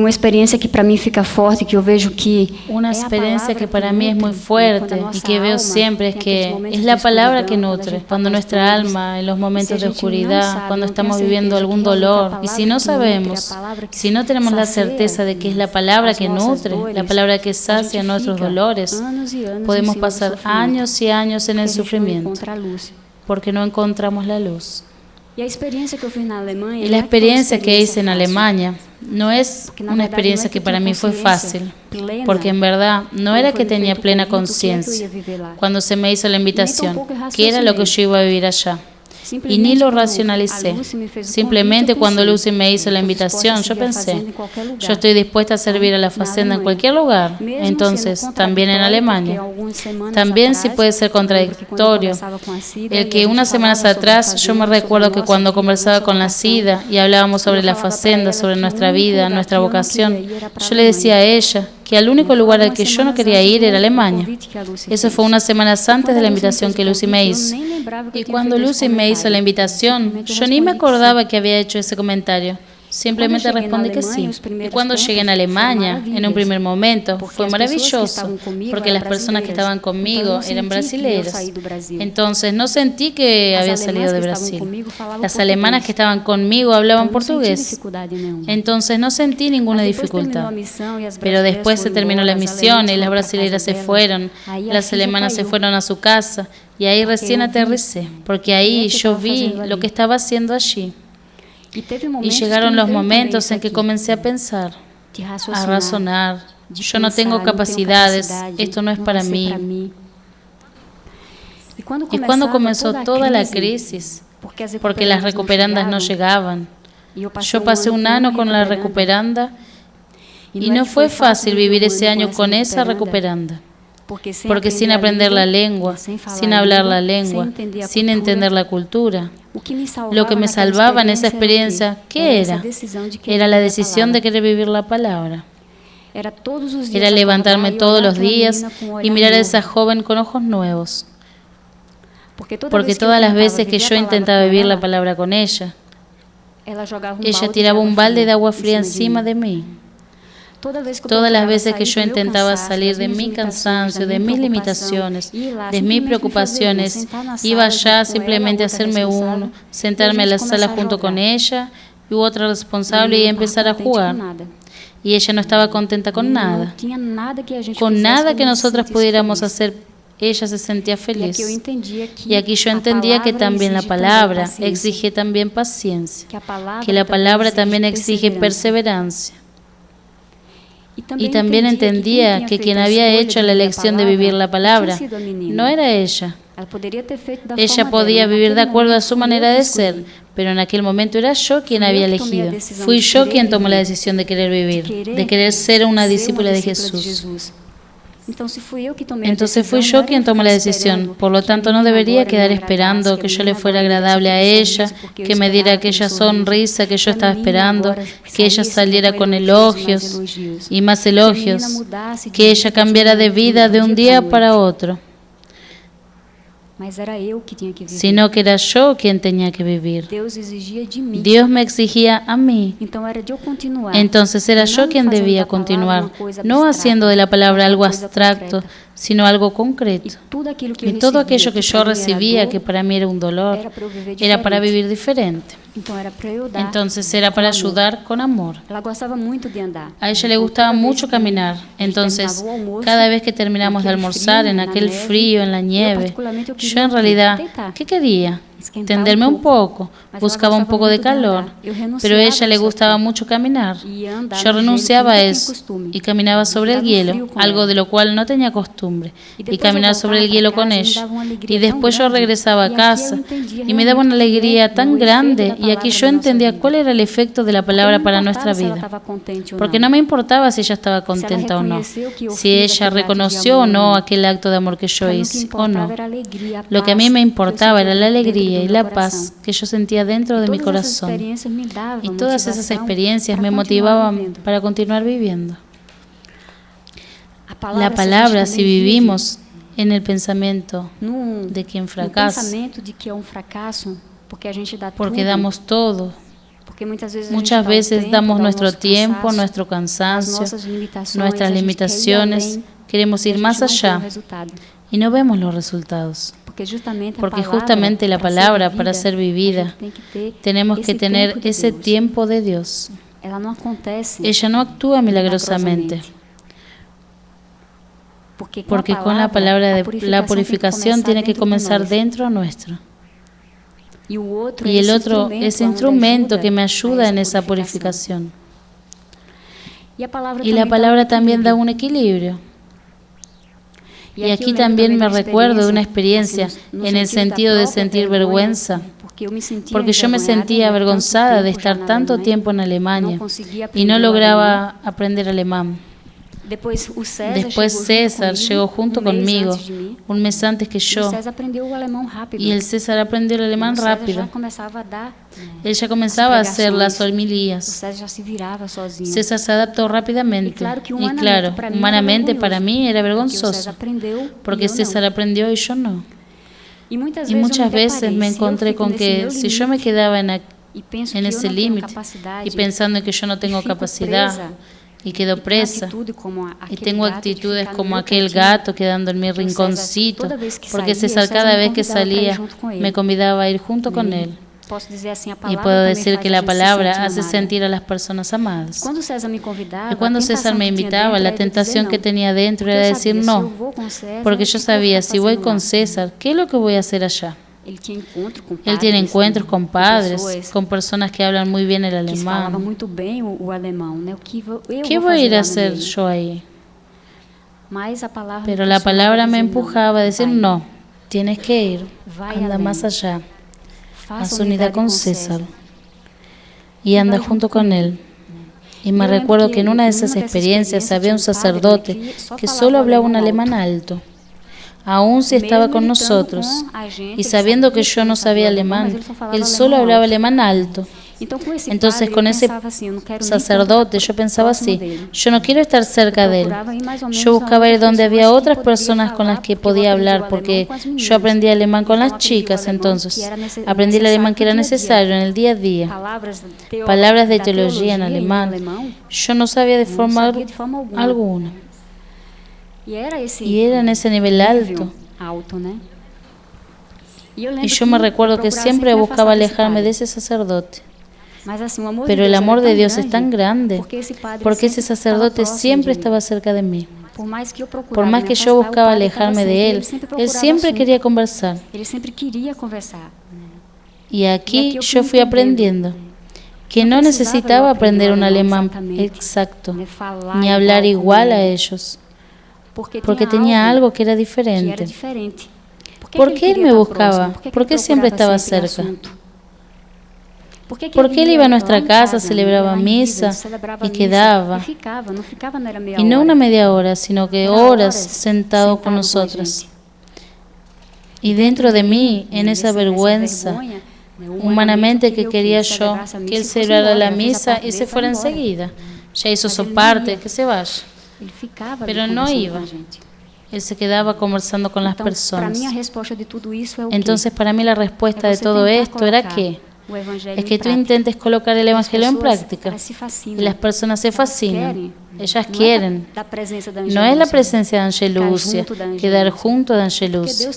uma experiência que para mim fica forte, que eu vejo que Una experiencia que para mí es muy fuerte y que veo siempre es que es la palabra que nutre. Cuando nuestra alma, en los momentos de oscuridad, cuando estamos viviendo algún dolor, y si no sabemos, si no tenemos la certeza de que es la palabra que nutre, la palabra que sacia nuestros dolores, podemos pasar años y años en el sufrimiento porque no encontramos la luz. E a experiência que eu fiz na Alemanha, Y la experiencia que hice en Alemania no es una experiencia que para mí fue fácil, porque en verdad no era que tenía plena conciencia cuando se me hizo la invitación, que era lo que yo iba a vivir allá. Y ni lo racionalicé. Simplemente cuando Lucy me hizo la invitación, yo pensé, yo estoy dispuesta a servir a la Facenda en cualquier lugar. Entonces, también en Alemania. También sí puede ser contradictorio. El que unas semanas atrás, yo me recuerdo que cuando conversaba con la Cida y hablábamos sobre la Facenda, sobre nuestra vida, nuestra vocación, yo le decía a ella que el único lugar al que yo no quería ir era Alemania. Eso fue unas semanas antes de la invitación que Lucy me hizo. Y cuando Lucy me hizo la invitación, yo ni me acordaba que había hecho ese comentario. Simplemente respondí que sí. Y cuando llegué en Alemania, en un primer momento, fue maravilloso, porque las personas que estaban conmigo eran brasileños. Entonces no sentí que había salido de Brasil. Las alemanas que estaban conmigo hablaban portugués. Entonces no sentí ninguna dificultad. Pero después se terminó la misión y las brasileñas se fueron, las alemanas se fueron a su casa, y ahí recién aterricé, porque ahí yo vi lo que estaba haciendo allí. Y llegaron los momentos en que comencé a pensar, a razonar. Yo no tengo capacidades, esto no es para mí. Y cuando comenzó toda la crisis, porque las recuperandas no llegaban, yo pasé un año con la recuperanda y no fue fácil vivir ese año con esa recuperanda. Porque sin aprender la lengua, sin hablar la lengua, sin entender la cultura, lo que me salvaba en esa experiencia, ¿qué era? Era la decisión de querer vivir la palabra. Era levantarme todos los días y mirar a esa joven con ojos nuevos. Porque todas las veces que yo intentaba vivir la palabra con ella tiraba un balde de agua fría encima de mí. Todas las veces que yo intentaba salir de mi cansancio, de mis limitaciones, de mis preocupaciones, iba allá simplemente a hacerme uno, sentarme en la sala junto con ella y otra responsable y empezar a jugar. Y ella no estaba contenta con nada que nosotras pudiéramos hacer. Ella se sentía feliz. Y aquí yo entendía que también la palabra exige también paciencia, que la palabra también exige perseverancia. Y también entendía que quien había hecho la elección de vivir la palabra no era ella. Ella podía vivir de acuerdo a su manera de ser, pero en aquel momento era yo quien había elegido. Fui yo quien tomó la decisión de querer vivir, de querer ser una discípula de Jesús. Entonces fui yo quien tomó la decisión, por lo tanto no debería quedar esperando que yo le fuera agradable a ella, que me diera aquella sonrisa que yo estaba esperando, que ella saliera con elogios y más elogios, que ella cambiara de vida de un día para otro, sino que era yo quien tenía que vivir. Dios me exigía a mí. Entonces era yo quien debía continuar, no haciendo de la palabra algo abstracto, sino algo concreto. Y todo aquello que yo recibía, que para mí era un dolor, era para vivir diferente. Entonces era para ayudar con amor. A ella le gustaba mucho caminar. Entonces, cada vez que terminamos de almorzar en aquel frío, en la nieve, yo en realidad, ¿qué quería? Tenderme un poco, buscaba un poco de calor, pero a ella le gustaba mucho caminar. Yo renunciaba a eso y caminaba sobre el hielo, algo de lo cual no tenía costumbre, y caminar sobre el hielo con ella. Y después yo regresaba a casa y me daba una alegría tan grande, y aquí yo entendía cuál era el efecto de la palabra para nuestra vida. Porque no me importaba si ella estaba contenta o no, si ella reconoció o no aquel acto de amor que yo hice o no. Lo que a mí me importaba era la alegría y la paz que yo sentía dentro de mi corazón. Y todas esas experiencias me motivaban para continuar viviendo. La palabra, si vivimos en el pensamiento de quien fracasa, porque damos todo, Muchas veces damos nuestro tiempo, nuestro cansancio, nuestras limitaciones, queremos ir más allá y no vemos los resultados. Porque justamente la palabra, para ser vivida, tenemos que tener ese tiempo de Dios. Ella no actúa milagrosamente. Porque con la palabra la purificación tiene que comenzar dentro nuestro. Y el otro es instrumento que me ayuda en esa purificación. Y la palabra también da un equilibrio. Y aquí también me recuerdo de una experiencia en el sentido de sentir vergüenza, porque yo me sentía avergonzada de estar tanto tiempo en Alemania y no lograba aprender alemán. Después César llegó junto conmigo, un mes antes que yo, y el César aprendió el alemán rápido. Él ya comenzaba a hacer las homilías. César se adaptó rápidamente. Y claro, humanamente para mí era vergonzoso, porque César aprendió y yo no. Y muchas veces me encontré con que si yo me quedaba en ese límite y pensando que yo no tengo capacidad, y quedo presa, y tengo actitudes como aquel gato quedando en mi rinconcito, porque César cada vez que salía me convidaba a ir junto con él. Y puedo decir que la palabra hace sentir a las personas amadas. Y cuando César me invitaba, la tentación que tenía dentro era decir no, porque yo sabía, si voy con César, ¿qué es lo que voy a hacer allá? Él tiene encuentros con padres, con personas que hablan muy bien el alemán. ¿Qué voy a ir a hacer yo ahí? Pero la palabra me empujaba a decir, no, tienes que ir, anda más allá, haz unidad con César y anda junto con él. Y me recuerdo que en una de esas experiencias había un sacerdote que solo hablaba un alemán alto. Aún si estaba con nosotros, y sabiendo que yo no sabía alemán, él solo hablaba alemán alto. Entonces con ese sacerdote yo pensaba así, yo no quiero estar cerca de él. Yo buscaba ir donde había otras personas con las que podía hablar, porque yo aprendí alemán con las chicas, entonces aprendí el alemán que era necesario en el día a día. Palabras de teología en alemán, yo no sabía de forma alguna. Y era en ese nivel alto. Y yo me recuerdo que siempre buscaba alejarme de ese sacerdote. Pero el amor de Dios es tan grande, porque ese sacerdote siempre estaba cerca de mí. Por más que yo buscaba alejarme de él, él siempre quería conversar. Y aquí yo fui aprendiendo que no necesitaba aprender un alemán exacto, ni hablar igual a ellos, porque tenía algo que era diferente. ¿Por qué él me buscaba? ¿Por qué siempre estaba cerca? ¿Por qué él iba a nuestra casa, celebraba misa y quedaba? Y no una media hora, sino que horas sentado con nosotras. Y dentro de mí, en esa vergüenza, humanamente que quería yo que él celebrara la misa y se fuera enseguida. Ya hizo su parte, que se vaya. Pero no iba. Él se quedaba conversando con las personas. Entonces, para mí la respuesta de todo esto era que es que tú intentes colocar el Evangelio en práctica y las personas se fascinan, ellas quieren. No es la presencia de Angelucia, quedar junto de Angelucia,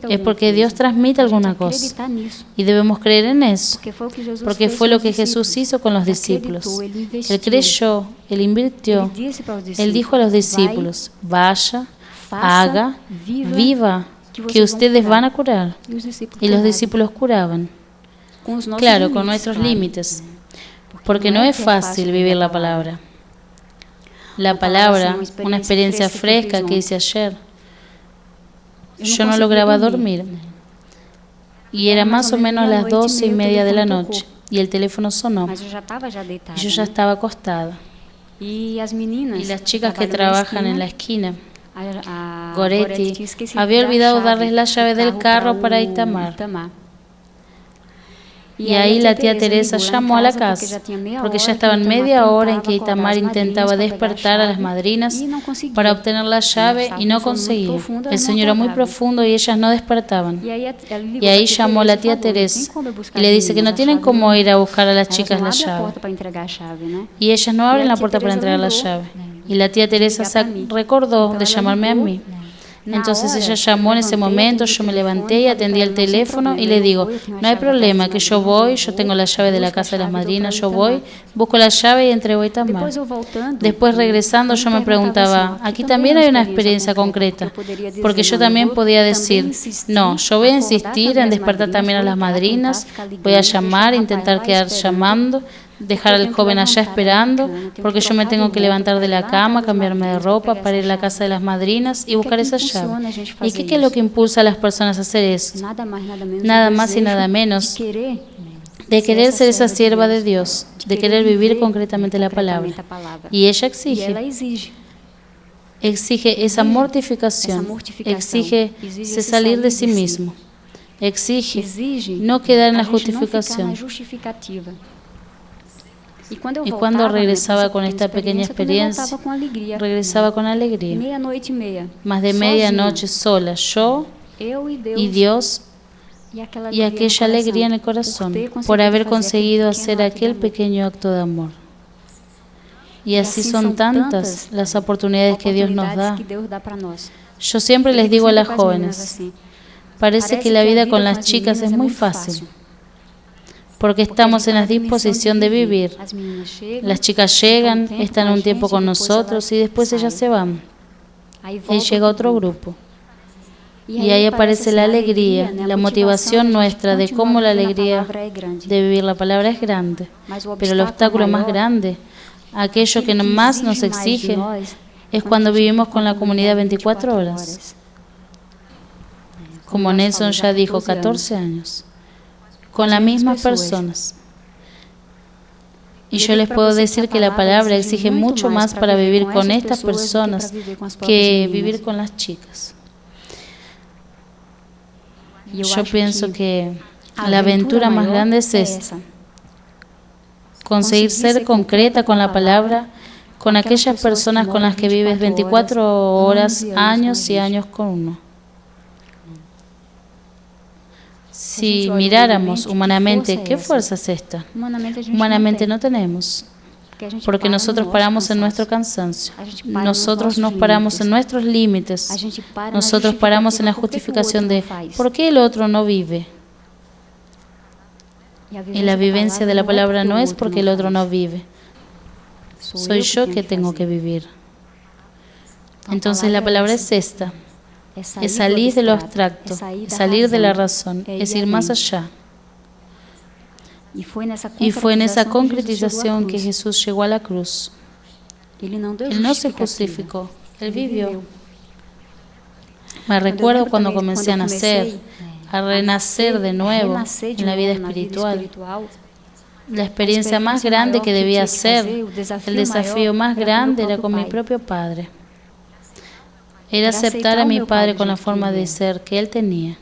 es porque Dios transmite alguna cosa y debemos creer en eso, porque fue lo que Jesús hizo con los discípulos. Él creyó, Él invirtió, Él dijo a los discípulos, vaya, haga, viva, que ustedes van a curar. Y los discípulos curaban. Claro, con nuestros límites, porque no es fácil vivir la palabra. La palabra, una experiencia fresca que hice ayer. Yo no lograba dormir y era más o menos las 12:30 de la noche y el teléfono sonó y yo ya estaba acostada. Y las chicas que trabajan en la esquina, Goretti, había olvidado darles la llave del carro para Itamar. Y ahí la tía Teresa llamó a la casa, porque ya estaban media hora en que Itamar intentaba despertar a las madrinas para obtener la llave y no conseguía. El sueño era muy profundo y ellas no despertaban. Y ahí llamó a la tía Teresa y le dice que no tienen cómo ir a buscar a las chicas la llave. Y ellas no abren la puerta para entregar la llave. Y la tía Teresa se recordó de llamarme a mí. Entonces ella llamó en ese momento, yo me levanté y atendí el teléfono y le digo, no hay problema, que yo voy, yo tengo la llave de la casa de las madrinas, yo voy, busco la llave y entrego a Itamar. Después regresando yo me preguntaba, aquí también hay una experiencia concreta, porque yo también podía decir, no, yo voy a insistir en despertar también a las madrinas, voy a llamar, intentar quedar llamando, dejar al joven allá esperando, porque yo me tengo que levantar de la cama, cambiarme de ropa para ir a la casa de las madrinas y buscar esa llave. ¿Y qué es lo que impulsa a las personas a hacer eso? Nada más y nada menos de querer ser esa sierva de Dios, de querer vivir concretamente la palabra. Y ella exige esa mortificación, exige salir de sí mismo, exige no quedar en la justificación. Y cuando regresaba con esta pequeña experiencia, regresaba con alegría. Más de medianoche sola, yo y Dios, y aquella alegría en el corazón por haber conseguido hacer aquel pequeño acto de amor. Y así son tantas las oportunidades que Dios nos da. Yo siempre les digo a las jóvenes, parece que la vida con las chicas es muy fácil, porque estamos en la disposición de vivir. Las chicas llegan, están un tiempo con nosotros y después ellas se van. Y llega otro grupo. Y ahí aparece la alegría, la motivación nuestra de cómo la alegría de vivir la palabra es grande. Pero el obstáculo más grande, aquello que más nos exige, es cuando vivimos con la comunidad 24 horas. Como Nelson ya dijo, 14 años. Con las mismas personas. Y yo les puedo decir que la palabra exige mucho más para vivir con estas personas que vivir con las chicas. Yo pienso que la aventura más grande es esta. Conseguir ser concreta con la palabra, con aquellas personas con las que vives 24 horas, años y años con uno. Si miráramos humanamente, ¿qué fuerza es esta? Humanamente no tenemos, porque nosotros paramos en nuestro cansancio, nosotros nos paramos en nuestros límites, nosotros paramos en la justificación de ¿por qué el otro no vive? Y la vivencia de la palabra no es porque el otro no vive, soy yo que tengo que vivir. Entonces la palabra es esta. Es salir de lo abstracto, es salir de la razón, es ir más allá. Y fue en esa concretización que Jesús llegó a la cruz. Él no se justificó, Él vivió. Me recuerdo cuando comencé a nacer, a renacer de nuevo en la vida espiritual. La experiencia más grande que debía ser, el desafío más grande era con mi propio padre. Era aceptar a mi padre con la forma de ser que él tenía.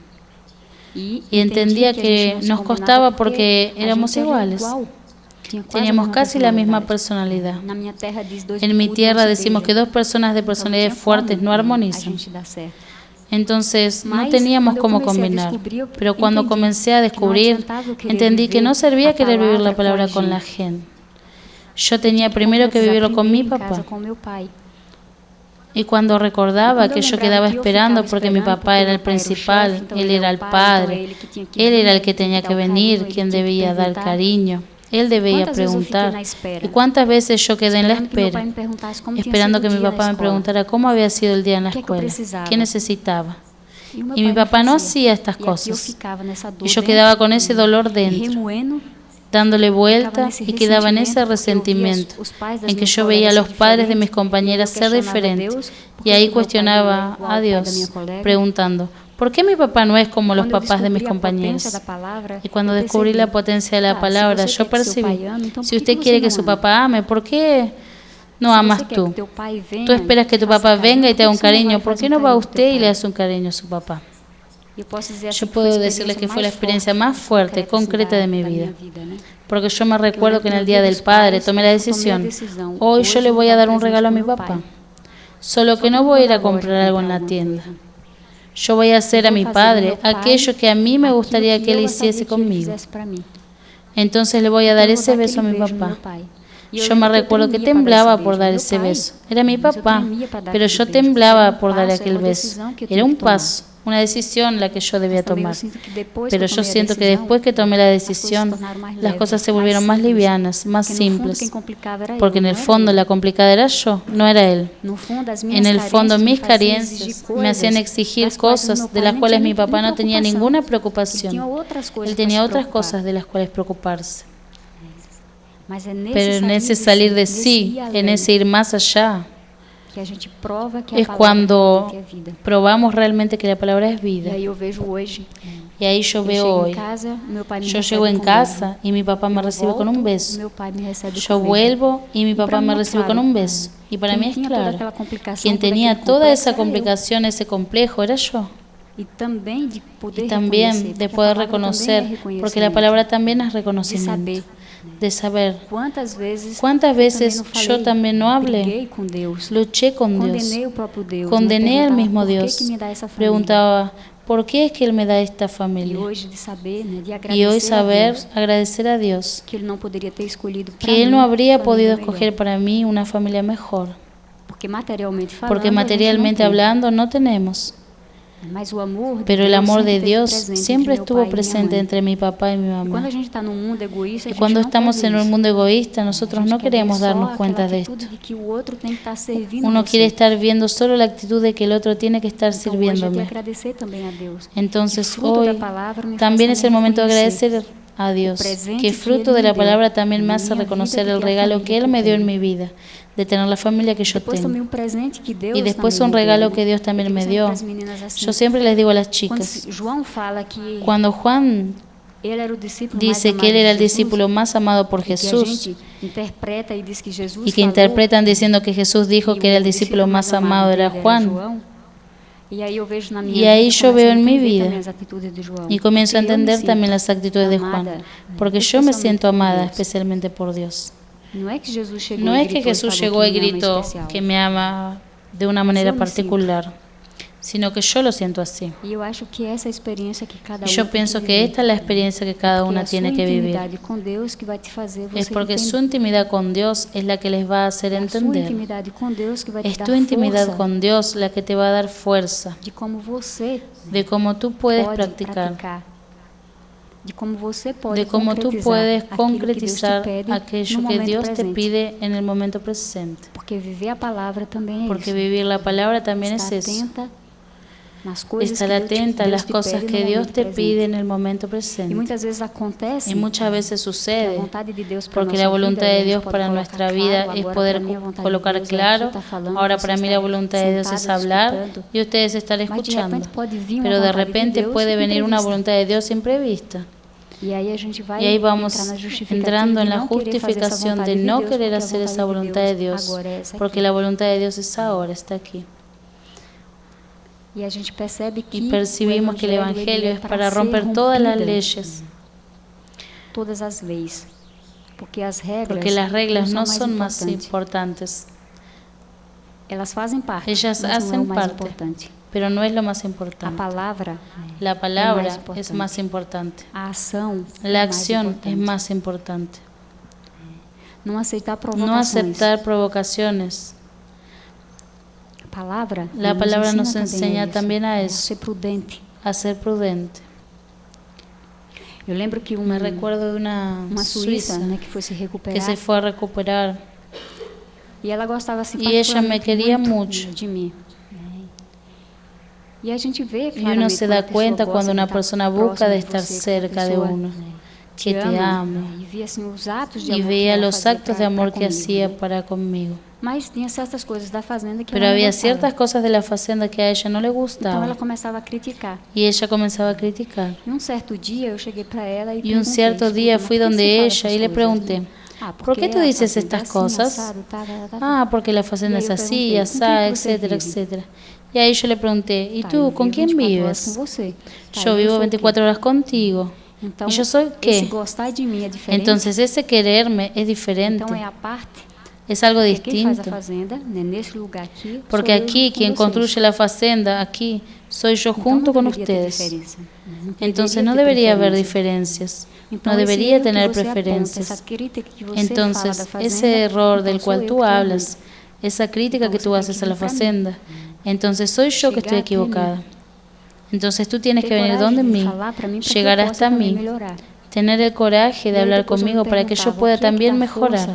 Y entendía que nos costaba porque éramos iguales. Teníamos casi la misma personalidad. En mi tierra decimos que dos personas de personalidades fuertes no armonizan. Entonces no teníamos cómo combinar. Pero cuando comencé a descubrir, entendí que no servía querer vivir la palabra con la gente. Yo tenía primero que vivirlo con mi papá. Y cuando recordaba que yo quedaba esperando porque mi papá era el principal, él era el padre, él era el que tenía que venir, quien debía dar cariño, él debía preguntar. ¿Y cuántas veces yo quedé en la espera, esperando que mi papá me preguntara cómo había sido el día en la escuela, qué necesitaba? Y mi papá no hacía estas cosas. Y yo quedaba con ese dolor dentro, dándole vuelta, y quedaba en ese resentimiento en que yo veía a los padres de mis compañeras ser diferentes, y ahí cuestionaba a Dios, preguntando, ¿por qué mi papá no es como los papás de mis compañeros? Y cuando descubrí la potencia de la palabra, yo percibí, si usted quiere que su papá ame, ¿por qué no amas tú? Tú esperas que tu papá venga y te haga un cariño, ¿por qué no va usted y le hace un cariño a su papá? Yo puedo decirles que fue la experiencia más fuerte, concreta de mi vida. Porque yo me recuerdo que en el Día del Padre tomé la decisión, hoy yo le voy a dar un regalo a mi papá, solo que no voy a ir a comprar algo en la tienda. Yo voy a hacer a mi padre aquello que a mí me gustaría que él hiciese conmigo. Entonces le voy a dar ese beso a mi papá. Yo me recuerdo que temblaba por dar ese beso. Era mi papá, pero yo temblaba por dar aquel beso. Era un paso, una decisión la que yo debía tomar. Pero yo siento que después que tomé la decisión, las cosas se volvieron más livianas, más simples. Porque en el fondo la complicada era yo, no era él. En el fondo mis carencias me hacían exigir cosas de las cuales mi papá no tenía ninguna preocupación. Él tenía otras cosas de las cuales preocuparse. Pero en ese salir de sí, en ese ir más allá, es cuando probamos realmente que la palabra es vida. Y ahí yo veo hoy, yo llego en casa y mi papá me recibe con un beso. Yo vuelvo y mi papá me recibe con un beso. Y para mí es claro, quien tenía toda esa complicación, ese complejo, era yo. Y también de poder reconocer, porque la palabra también es reconocimiento. De saber cuántas veces yo también no hablé, luché con Dios, condené al mismo Dios, preguntaba, ¿por qué es que Él me da esta familia? Y hoy saber agradecer a Dios, que Él no habría podido escoger para mí una familia mejor, porque materialmente hablando no tenemos. Pero el amor de Dios siempre estuvo presente entre mi papá y mi mamá. Y cuando estamos en un mundo egoísta, nosotros no queremos darnos cuenta de esto. Uno quiere estar viendo solo la actitud de que el otro tiene que estar sirviéndome. Entonces hoy también es el momento de agradecer a Dios, que fruto de la palabra también me hace reconocer el regalo que Él me dio en mi vida, de tener la familia que yo tengo. Y después un regalo que Dios también me dio. Yo siempre les digo a las chicas, cuando Juan dice que él era el discípulo más amado por Jesús, y que interpretan diciendo que Jesús dijo que era el discípulo más amado era Juan, y ahí yo veo en mi vida y comienzo a entender también las actitudes de Juan, porque yo me siento amada especialmente por Dios. No es que Jesús llegó y gritó que me ama de una manera particular, sino que yo lo siento así. Y yo pienso que esta es la experiencia que cada una tiene que vivir. Es porque su intimidad con Dios es la que les va a hacer entender. Es tu intimidad con Dios la que te va a dar fuerza, de cómo tú puedes practicar, de cómo tú puedes concretizar aquello que Dios te pide en el momento presente. Porque vivir la palabra también es eso. Estar atenta a las cosas que Dios te pide en el momento presente. Y muchas veces sucede, porque la voluntad de Dios para nuestra vida es poder colocar claro. Ahora para mí la voluntad de Dios es hablar y ustedes están escuchando. Pero de repente puede venir una voluntad de Dios imprevista. Y ahí vamos entrando en la justificación de no querer hacer esa voluntad de Dios, porque la voluntad de Dios es ahora, está aquí. Y percibimos que el Evangelio es para romper todas las leyes, porque las reglas no son más importantes. Ellas hacen parte, pero no es lo más importante. La palabra es más importante. La acción es más importante. No aceptar provocaciones. La palabra nos enseña también a eso, a ser prudente. Me recuerdo de una suiza que se fue a recuperar y ella me quería mucho. Y uno se da cuenta cuando una persona busca de estar cerca de uno, que te ama, y veía los actos de amor que hacía para conmigo. Pero había ciertas cosas de la fazenda que a ella no le gustaban. Y ella comenzaba a criticar. Y un cierto día fui donde ella y le pregunté, ¿por qué tú dices estas cosas? Porque la fazenda es así, asá, etcétera, etcétera. Y ahí yo le pregunté, ¿y tú con quién vives? Yo vivo 24 horas contigo. ¿Y yo soy qué? Entonces ese quererme es diferente. Es algo distinto. Porque aquí, quien construye la fazenda, aquí, soy yo junto con ustedes. Entonces no debería haber diferencias. No debería tener preferencias. Entonces, ese error del cual tú hablas, esa crítica que tú haces a la fazenda, entonces soy yo que estoy equivocada. Entonces tú tienes que venir donde mí, llegar hasta mí, tener el coraje de hablar conmigo para que yo pueda también mejorar.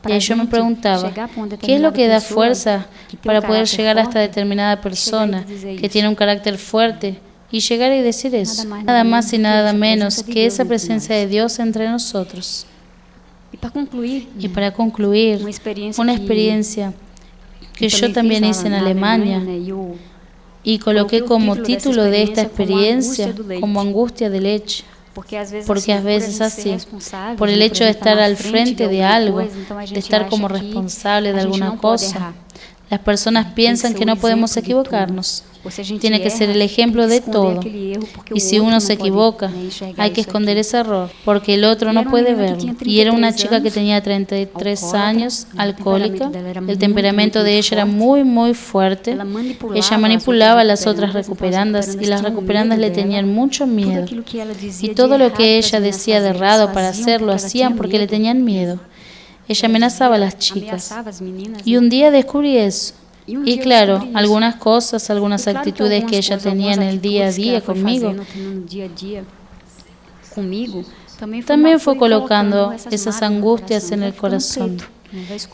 Y ahí yo me preguntaba, ¿qué es lo que da fuerza para poder llegar hasta determinada persona que tiene un carácter fuerte y llegar y decir eso? Nada más y nada menos que esa presencia de Dios entre nosotros. Y para concluir, una experiencia que yo también hice en Alemania y coloqué como título de esta experiencia como angustia de leche. Porque a veces así, por el hecho de estar al frente de algo, de estar como responsable de alguna cosa, las personas piensan que no podemos equivocarnos. Tiene que ser el ejemplo de todo. Y si uno se equivoca, hay que esconder ese error, porque el otro no puede verlo. Y era una chica que tenía 33 años, alcohólica. El temperamento de ella era muy, muy fuerte. Ella manipulaba a las otras recuperandas y las recuperandas le tenían mucho miedo. Y todo lo que ella decía de errado para hacerlo, hacían porque le tenían miedo. Ella amenazaba a las chicas. Y un día descubrí eso. Y claro, algunas cosas, algunas actitudes que ella tenía en el día a día conmigo, también fue colocando esas angustias en el corazón.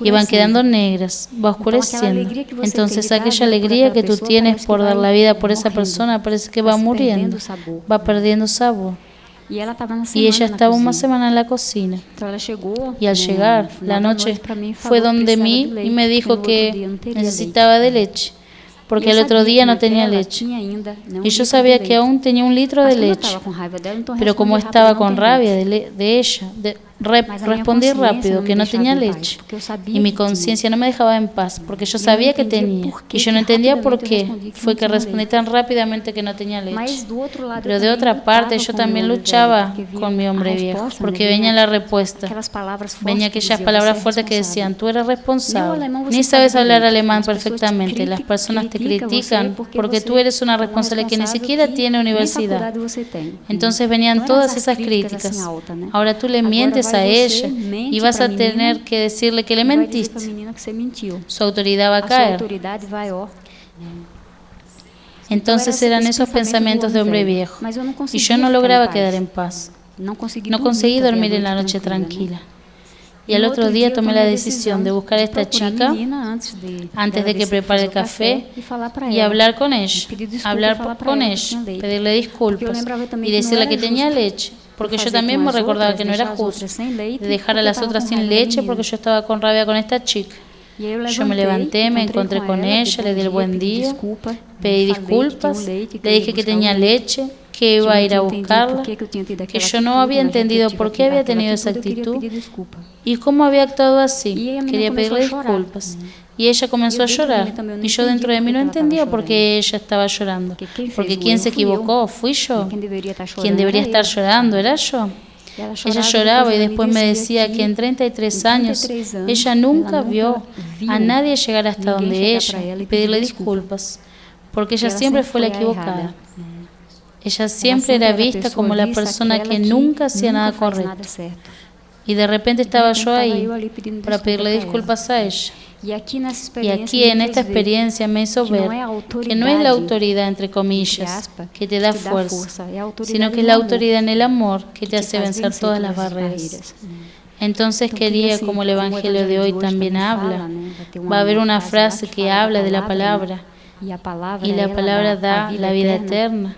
Iban quedando negras, va oscureciendo. Entonces aquella alegría que tú tienes por dar la vida por esa persona parece que va muriendo, va perdiendo sabor. Y ella estaba una semana en la cocina. Y al llegar, la noche, fue donde mí y me dijo que necesitaba de leche, porque el otro día no tenía leche. Y yo sabía que aún tenía 1 litro de leche. Pero como estaba con rabia de ella, respondí rápido que no tenía leche. Y mi conciencia no me dejaba en paz, porque yo sabía que tenía. Y yo no entendía por qué fue que respondí tan rápidamente que no tenía leche. Pero de otra parte, yo también luchaba con mi hombre viejo, porque venía la respuesta. Venía aquellas palabras fuertes que decían, tú eres responsable. Ni sabes hablar alemán perfectamente. Las personas te critican porque tú eres una responsable que ni siquiera tiene universidad. Entonces venían todas esas críticas. Ahora tú le mientes a ella y vas a tener que decirle que le mentiste. Su autoridad va a caer. Entonces eran esos pensamientos de hombre viejo. Y yo no lograba quedar en paz. No conseguí dormir en la noche tranquila. Y al otro día tomé la decisión de buscar a esta chica antes de que prepare el café y hablar con ella, pedirle disculpas y decirle que tenía leche, porque yo también me recordaba que no era justo de dejar a las otras sin leche porque yo estaba con rabia con esta chica. Yo me levanté, me encontré con ella, le di el buen día, pedí disculpas, le dije que tenía leche, que iba a ir a buscarla, que yo no había entendido por qué había tenido esa actitud y cómo había actuado así. Quería pedirle disculpas. Y ella comenzó a llorar. Y yo dentro de mí no entendía por qué ella estaba llorando. Porque quien se equivocó fui yo. Quien debería estar llorando era yo. Ella lloraba y después me decía que en 33 años ella nunca vio a nadie llegar hasta donde ella y pedirle disculpas, porque ella siempre fue la equivocada. Ella siempre era vista como la persona que nunca hacía nada correcto. Y de repente estaba yo ahí para pedirle disculpas a ella. Y aquí en esta experiencia me hizo ver que no es la autoridad, entre comillas, que te da fuerza, sino que es la autoridad en el amor que te hace vencer todas las barreras. Entonces quería, como el Evangelio de hoy también habla, va a haber una frase que habla de la palabra, y la palabra da la vida eterna.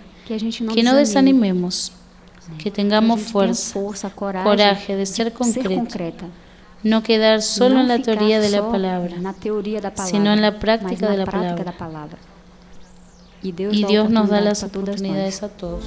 Que no desanimemos, que tengamos fuerza, coraje de ser concreta. No quedar solo en la teoría de la palabra, sino en la práctica de la palabra. Y Dios nos da las oportunidades a todos.